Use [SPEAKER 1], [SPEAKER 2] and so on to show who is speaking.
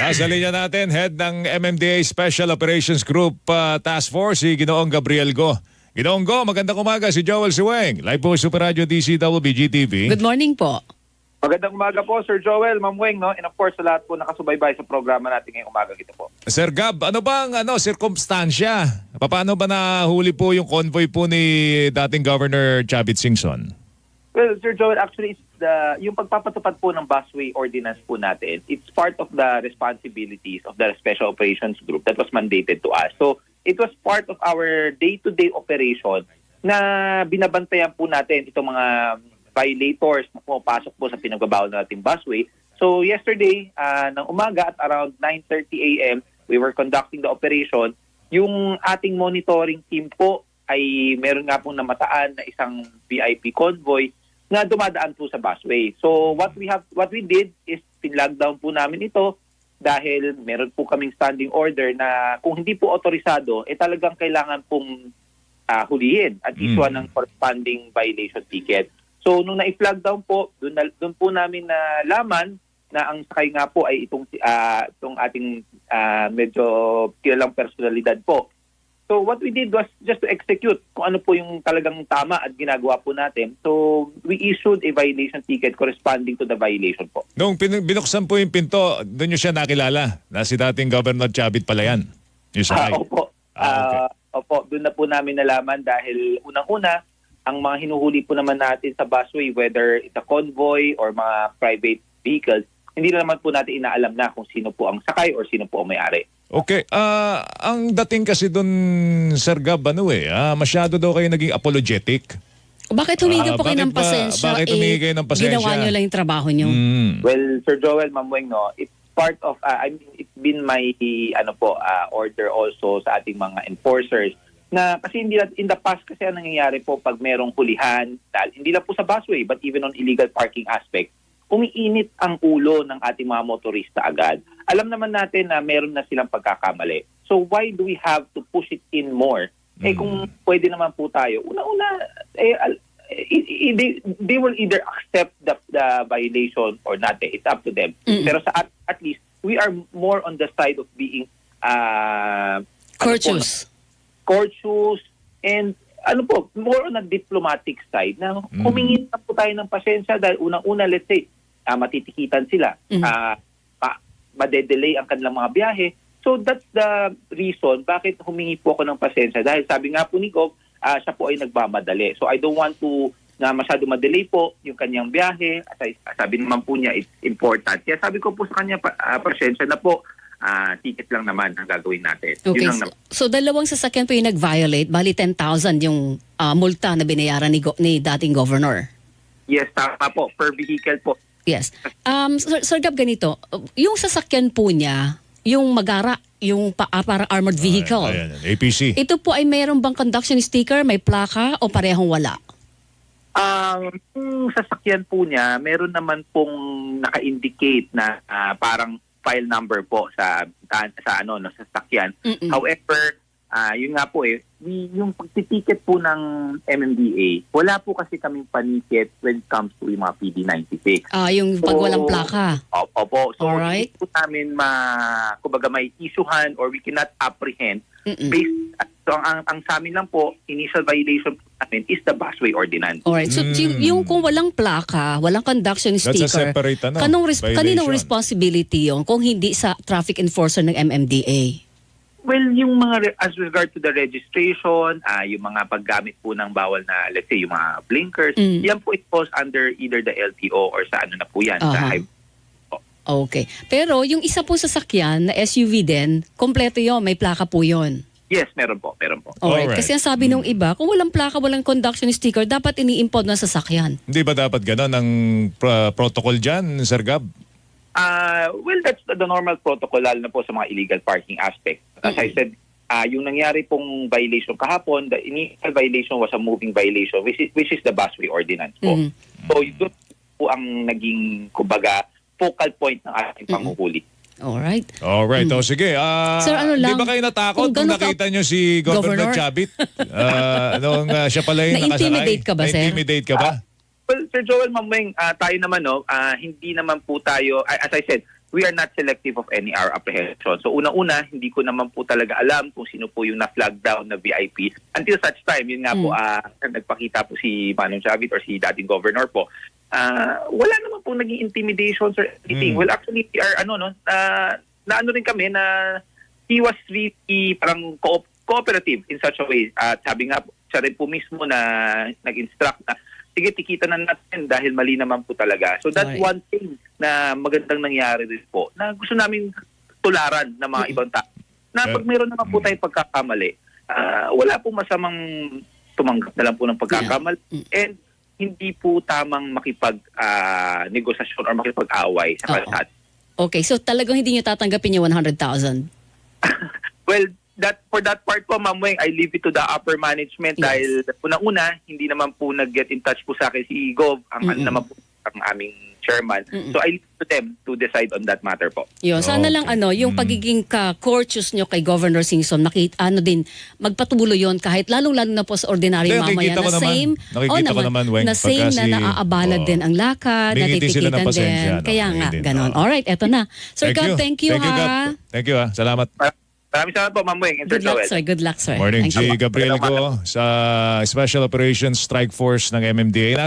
[SPEAKER 1] Nasa linya natin, head ng MMDA Special Operations Group Task Force, si Ginoong Gabriel Go. Ginoong Go, magandang umaga, si Joel Siweng. Live po Super Radio DCWB GTV.
[SPEAKER 2] Good morning po.
[SPEAKER 3] Magandang umaga po, Sir Joel, Ma'am Weng, no? And of course, sa lahat po nakasubaybay sa programa natin ngayong umaga ito po.
[SPEAKER 1] Sir Gab, ano bang sirkumstansya? Paano ba nahuli po yung convoy po ni dating Governor Chavit Singson?
[SPEAKER 3] Well, Sir Joel, actually, yung pagpapatupad po ng busway ordinance po natin, it's part of the responsibilities of the Special Operations Group that was mandated to us. So, it was part of our day-to-day operation na binabantayan po natin itong mga violators na pumapasok po sa pinagbabawal nating busway. So, yesterday, ng umaga at around 9:30 a.m., we were conducting the operation. Yung ating monitoring team po ay meron nga pong namataan na isang VIP convoy na dumadaan po sa busway. So what we did is pinlockdown po namin ito dahil meron po kaming standing order na kung hindi po otorisado, talagang kailangan pong hulihin at issuean ng corresponding violation ticket. So nung na-flag down po, doon po namin nalaman na ang sakay nga po ay itong ating medyo kilalang personalidad po. So what we did was just to execute kung ano po yung talagang tama at ginagawa po natin. So we issued a violation ticket corresponding to the violation po.
[SPEAKER 1] Nung binuksan po yung pinto, doon nyo siya nakilala na si dating Governor Chavit pala yan. Yung sakay.
[SPEAKER 3] Opo.
[SPEAKER 1] Okay.
[SPEAKER 3] Opo, doon na po namin nalaman dahil unang-una, ang mga hinuhuli po naman natin sa busway, whether it's a convoy or mga private vehicles, hindi na naman po natin inaalam na kung sino po ang sakay or sino po ang may-ari.
[SPEAKER 1] Okay, ang dating kasi doon, Sir Gab, masyado daw kayo naging apologetic.
[SPEAKER 2] Bakit humingi po kayo ng pasensya?
[SPEAKER 1] Bakit humingi kayo ng pasensya?
[SPEAKER 2] Ginawa nyo lang yung trabaho nyo.
[SPEAKER 3] Well, Sir Joel, Ma'am Weng, no, it's part of, it's been my order also sa ating mga enforcers na kasi in the past kasi ang nangyayari po pag merong hulihan, hindi lang po sa busway but even on illegal parking aspect, umiinit ang ulo ng ating mga motorista agad. Alam naman natin na meron na silang pagkakamali. So why do we have to push it in more? Kung pwede naman po tayo, una-una, they will either accept the violation or not. It's up to them. Pero at least, we are more on the side of being
[SPEAKER 2] courteous.
[SPEAKER 3] Courteous and more on a diplomatic side na humingi na po tayo ng pasensya dahil unang-una, let's say, matitikitan sila, madedelay ang kanilang mga biyahe. So that's the reason bakit humingi po ako ng pasensya dahil sabi nga po ni Gov, siya po ay nagmamadali. So I don't want to na masyado madelay po yung kanyang biyahe. Sabi naman po niya, it's important. Kaya sabi ko po sa kanya, pasensya na po, ticket lang naman ang gagawin natin.
[SPEAKER 2] Okay, so dalawang sasakyan po yung nag-violate, bali 10,000 yung multa na binayaran ni dating governor.
[SPEAKER 3] Yes, tama po. Per vehicle po.
[SPEAKER 2] Yes. Sir Gab, ganito, yung sasakyan po niya, yung Magara, yung parang armored vehicle.
[SPEAKER 1] Ayan, APC.
[SPEAKER 2] Ito po ay mayroong bang conduction sticker, may plaka o parehong wala?
[SPEAKER 3] Yung sasakyan po niya, meron naman pong naka-indicate na parang file number po sa sasakyan. However, yun nga po yung pagtitiket po ng MMDA, wala po kasi kaming panikit when it comes to yung mga PD96.
[SPEAKER 2] Yung pag walang plaka.
[SPEAKER 3] Opo. So,
[SPEAKER 2] alright.
[SPEAKER 3] hindi po namin kumbaga may issuehan or we cannot apprehend based. So, ang sa amin lang po, initial violation po namin is the busway ordinance.
[SPEAKER 2] Alright. So, yung kung walang plaka, walang conduction sticker,
[SPEAKER 1] that's a separate
[SPEAKER 2] kaninong responsibility yun kung hindi sa traffic enforcer ng MMDA?
[SPEAKER 3] Well, yung mga as regard to the registration, yung mga paggamit po ng bawal na, let's say, yung mga blinkers, yan po it falls under either the LTO or sa na po yan. Sa
[SPEAKER 2] Okay. Pero yung isa po sasakyan na SUV din, kompleto yun, may plaka po yun.
[SPEAKER 3] Yes, meron po.
[SPEAKER 2] Alright. Kasi ang sabi nung iba, kung walang plaka, walang conduction sticker, dapat ini-impod na sasakyan.
[SPEAKER 1] Hindi ba dapat gano'n ang protocol dyan, Sir Gab?
[SPEAKER 3] Well, that's the normal protocol lalo na po sa mga illegal parking aspect. As I said, yung nangyari pong violation kahapon, the initial violation was a moving violation which is the busway ordinance po. So, yun po ang naging, kumbaga, focal point ng ating panghuhuli.
[SPEAKER 2] Alright.
[SPEAKER 1] O sige.
[SPEAKER 2] Sir,
[SPEAKER 1] Di ba kayo natakot kung nakita nyo si Governor Chavit? Nung siya pala yung nakasakay?
[SPEAKER 2] Na-intimidate ka ba, sir?
[SPEAKER 1] Na-intimidate ka ba?
[SPEAKER 3] Well, Sir Joel, Ma'am Weng, tayo naman, hindi naman po tayo, as I said, we are not selective of any our apprehension. So una-una, hindi ko naman po talaga alam kung sino po yung na-flag down na VIP. Until such time, yun nga po, nagpakita po si Manong Chavit or si dating governor po, wala naman po naging intimidations or anything. Well, actually, we are, na rin kami na he was really parang cooperative in such a way. At sabi nga po, siya rin po mismo na nag-instruct na sige, tikita na natin dahil mali naman po talaga. So that's
[SPEAKER 2] Alright.
[SPEAKER 3] one thing na magandang nangyari din po na gusto namin tularan ng mga ibang tao. Na pag mayroon naman po tayong pagkakamali, wala po masamang tumanggap na lang po ng pagkakamali. And hindi po tamang makipag-negosasyon or makipag-away sa kalsada.
[SPEAKER 2] Okay, so talagang hindi nyo tatanggapin yung 100,000?
[SPEAKER 3] Well, for that part po, Ma'am Weng, I leave it to the upper management dahil unang-una, hindi naman po nag-get in touch po sa akin si Gov, ang naman po ang aming chairman. So I leave it to them to decide on that matter po.
[SPEAKER 2] Yun, sana lang yung pagiging courteous nyo kay Governor Singson, magpatuloy yon kahit lalong-lalo na po sa ordinary mamaya na same,
[SPEAKER 1] nakikita ko naman, Weng,
[SPEAKER 2] na same
[SPEAKER 1] pagka
[SPEAKER 2] na naaabalad din ang lakad,
[SPEAKER 1] Bingitin sila ng
[SPEAKER 2] natitikitan
[SPEAKER 1] pasensya,
[SPEAKER 2] din. Kaya nga,
[SPEAKER 1] bingitin.
[SPEAKER 2] ganon. Alright, eto na. Sir Gab, thank you ha.
[SPEAKER 1] Thank you ha. Salamat.
[SPEAKER 3] Maraming salamat po, Ma'am Weng. And Sir
[SPEAKER 2] Good luck,
[SPEAKER 3] Joel.
[SPEAKER 2] sir. Good luck, sir.
[SPEAKER 1] Morning,
[SPEAKER 2] Thank you.
[SPEAKER 1] G. Gabriel Go sa Special Operations Strike Force ng MMDA.